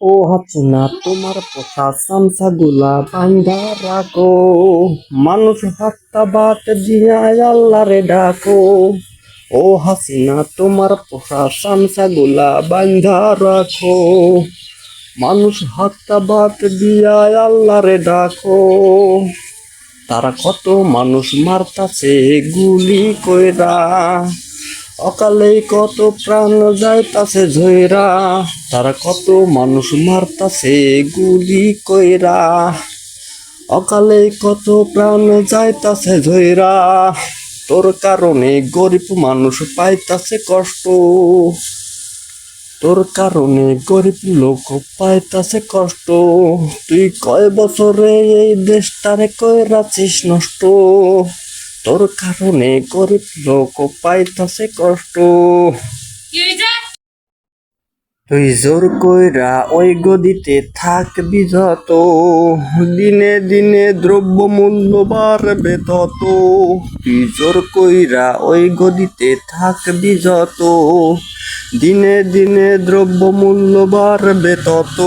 ও হাসিনা তোমার পোষা সামসা গুলা বান্ধা রাখো, মানুষ হাত্তা বাত দিয়া আল্লাহরে ডাকো। ও হাসিনা তোমার পোষা সামসা গুলা বান্ধা রাখো, মানুষ হাত্তা বাত দিয়া আল্লাহরে ডাকো। তারা কত মানুষ মারতাছে গুলি কইরা, অকালে কত প্রাণ যাইতাছে ঝইরা। তারা কত মানুষ মারতাছে গুলি কইরা, অকালে কত প্রাণ যাইতাছে ঝইরা। তোর কারণে গরিব মানুষ পাইতাছে কষ্ট, তোর কারণে গরিব লোক পাইতাছে কষ্ট। তুই কয় বছরে এই দেশটারে কইরাছিস নষ্ট, তোর কারণে গরিব লোক পাইতাছে কষ্ট। তুই জোর কইরা ওই গদিতে থাকবি যত, দিনে দিনে দ্রব্য মূল্য বাড়বে তত। তুই জোর কইরা ওই গদিতে থাকবি যত, দিনে দিনে দ্রব্য মূল্য বাড়বে তত।